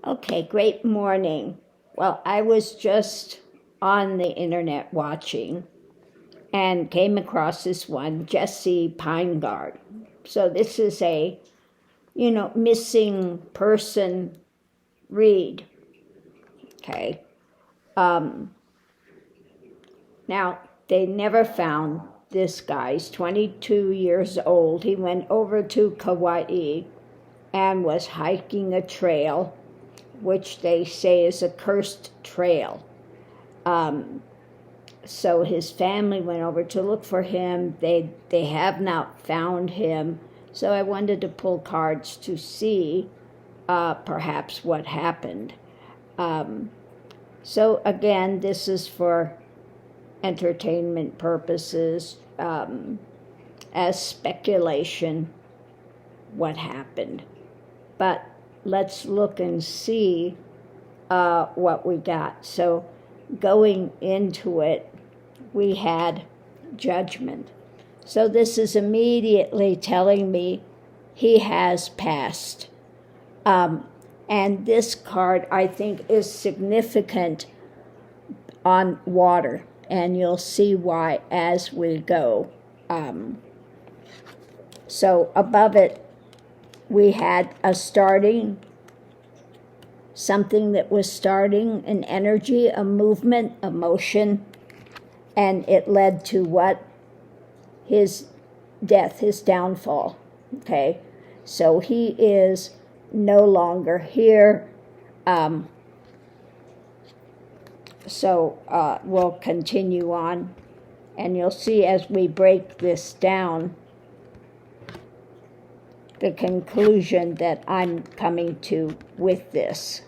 Okay, great morning. Well, I was just on the internet watching and came across this one, Jesse Pinegar. So this is a, missing person read. Okay. Um, Now, they never found this guy. He's 22 years old. He went over to Kuai and was hiking a trail, which they say is a cursed trail. So his family went over to look for him. They have not found him. So I wanted to pull cards to see perhaps what happened. So again, this is for entertainment purposes, as speculation what happened. But let's look and see what we got. So going into it, we had judgment. So this is immediately telling me he has passed. And this card, I think, is significant on water, and you'll see why as we go. So above it, we had a starting, something that was starting, an energy, a movement, a motion, and it led to what? His death, his downfall. Okay, so he is no longer here. So we'll continue on, and you'll see as we break this down the conclusion that I'm coming to with this.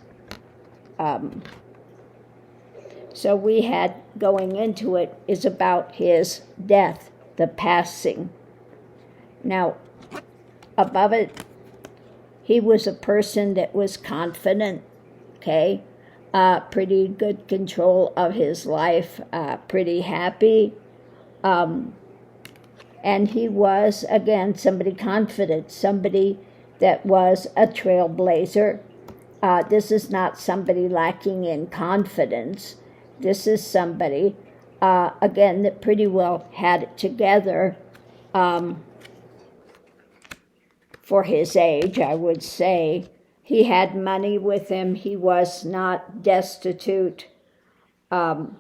So we had, going into it, is about his death, the passing. Now, above it, he was a person that was confident, okay? Pretty good control of his life, pretty happy. And he was, again, somebody confident, somebody that was a trailblazer. This is not somebody lacking in confidence. This is somebody, again, that pretty well had it together for his age, I would say. He had money with him. He was not destitute. But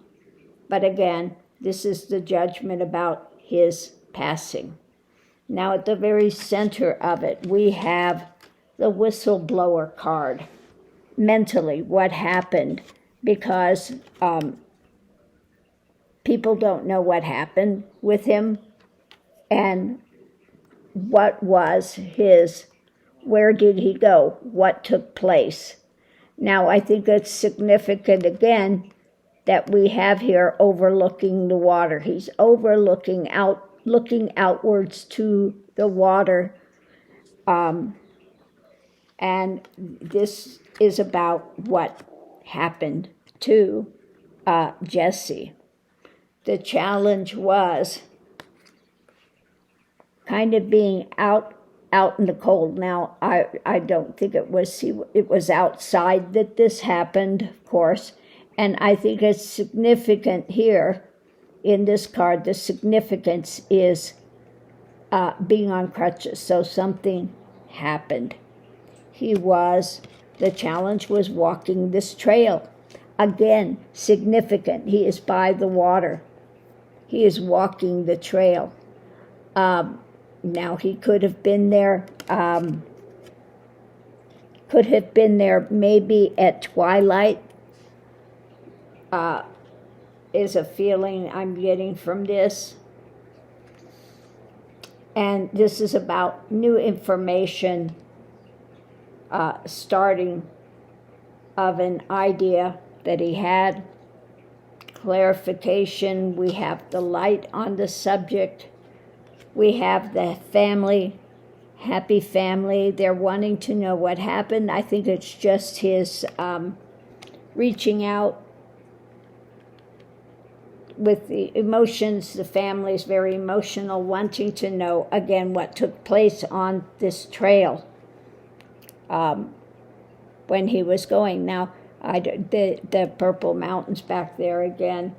again, this is the judgment about his passing. Now, at the very center of it, we have the whistleblower card. Mentally, what happened, because people don't know what happened with him and what was his, where did he go, what took place. Now, I think it's significant, again, that we have here overlooking the water. He's overlooking out, looking outwards to the water. And this is about what happened to Jesse. The challenge was kind of being out in the cold. Now, I don't think it was outside that this happened, of course, and I think it's significant here in this card. The significance is being on crutches, so something happened. The challenge was walking this trail. Again, significant. He is by the water. He is walking the trail. Now, he could have been there, maybe at twilight, is a feeling I'm getting from this. And this is about new information, starting of an idea that he had, clarification. We have the light on the subject. We have the family, happy family. They're wanting to know what happened. I think it's just his reaching out with the emotions. The family is very emotional, wanting to know, again, what took place on this trail. when he was going. Now, the purple mountains back there again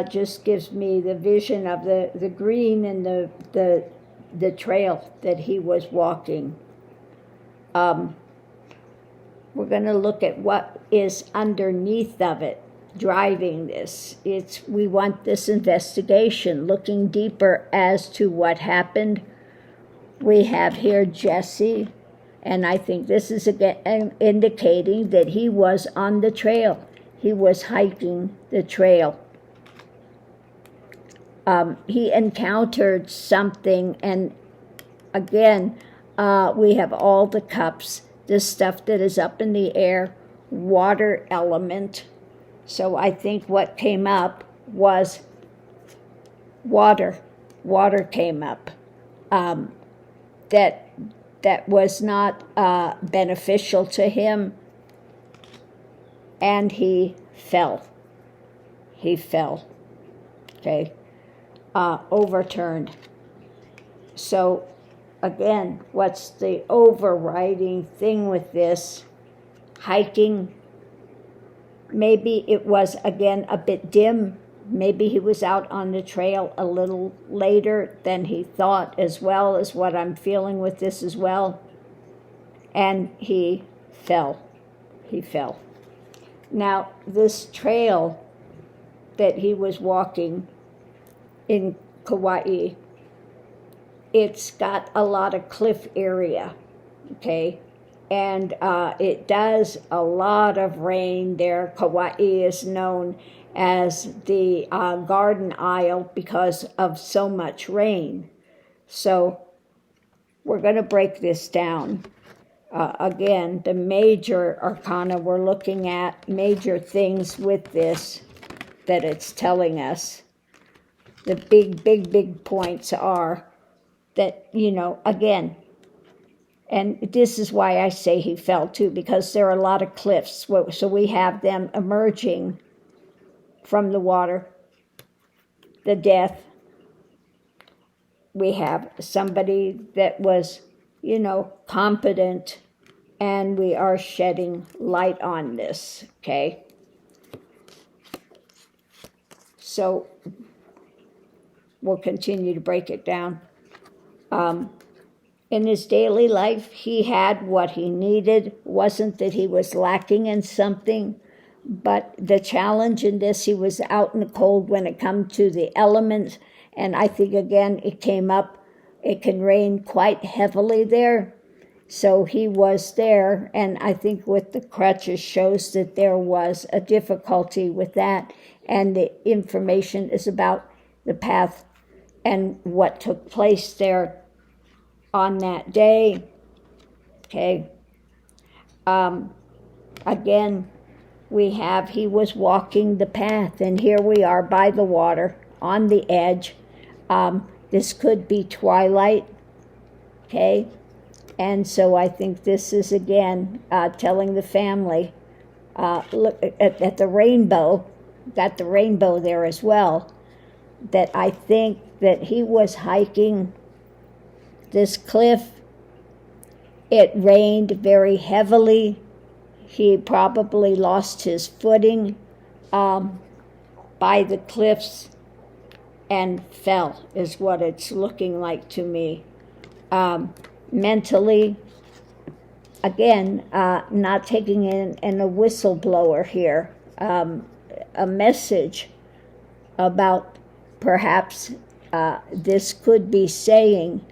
just gives me the vision of the green and the trail that he was walking. We're going to look at what is underneath of it, driving this. We want this investigation, looking deeper as to what happened. We have here Jesse, and I think this is again indicating that he was on the trail. He was hiking the trail. He encountered something, and again, we have all the cups, this stuff that is up in the air, water element. So I think what came up was water. Water came up. That was not beneficial to him, and he fell. He fell. Okay. Overturned. So again, what's the overriding thing with this? Hiking. Maybe it was, again, a bit dim. Maybe he was out on the trail a little later than he thought, as well as what I'm feeling with this as well. And he fell. He fell. Now, this trail that he was walking in Kuai, it's got a lot of cliff area, okay? And it does a lot of rain there. Kauai is known as the garden isle because of so much rain. So we're going to break this down. Again, the major arcana we're looking at, major things with this that it's telling us. The big points are that, again, and this is why I say he fell too, because there are a lot of cliffs. So we have them emerging from the water, the death. We have somebody that was, competent, and we are shedding light on this, okay? So we'll continue to break it down. In his daily life, he had what he needed. Wasn't that he was lacking in something, but the challenge in this, he was out in the cold when it comes to the elements, and I think, again, it came up. It can rain quite heavily there, so he was there, and I think with the crutches shows that there was a difficulty with that, and the information is about the path and what took place there on that day. Okay. Again, he was walking the path, and here we are by the water on the edge. This could be twilight. Okay. And so I think this is, again, telling the family, look at the rainbow, got the rainbow there as well, that I think that he was hiking this cliff. It rained very heavily. He probably lost his footing by the cliffs and fell, is what it's looking like to me. Mentally, again, not taking in a whistleblower here, a message about perhaps this could be saying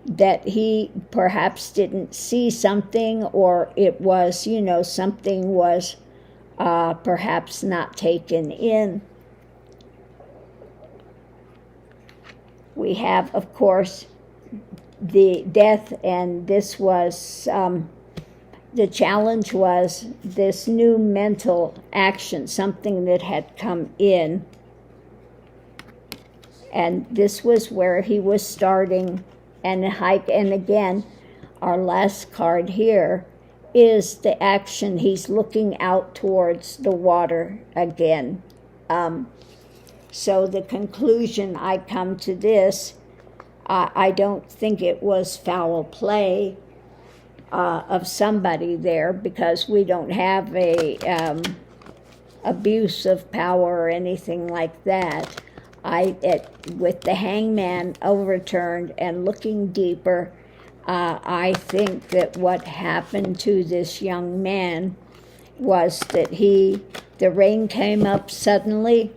that he perhaps didn't see something, or it was, something was perhaps not taken in. We have, of course, the death, and this was, the challenge was this new mental action, something that had come in. And this was where he was starting and hike. And again, our last card here is the action. He's looking out towards the water again. So the conclusion I come to this, I don't think it was foul play. of somebody there, because we don't have a abuse of power or anything like that. With the hangman overturned and looking deeper, I think that what happened to this young man was that the rain came up suddenly.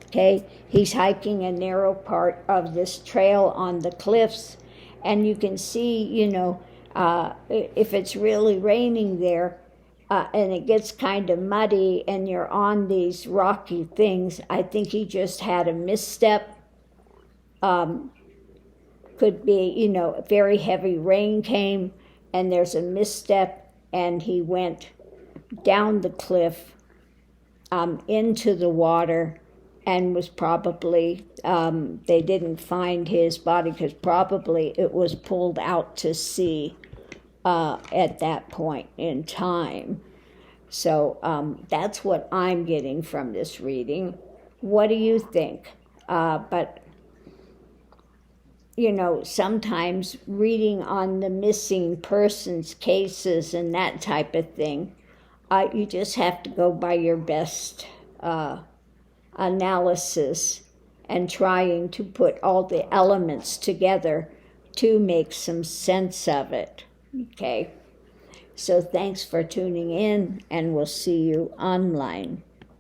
Okay, he's hiking a narrow part of this trail on the cliffs, and you can see, if it's really raining there, and it gets kind of muddy and you're on these rocky things, I think he just had a misstep. Could be, very heavy rain came and there's a misstep and he went down the cliff into the water, and was probably, they didn't find his body because probably it was pulled out to sea at that point in time. So that's what I'm getting from this reading. What do you think? But sometimes reading on the missing persons cases and that type of thing, you just have to go by your best analysis and trying to put all the elements together to make some sense of it. Okay, so thanks for tuning in, and we'll see you online.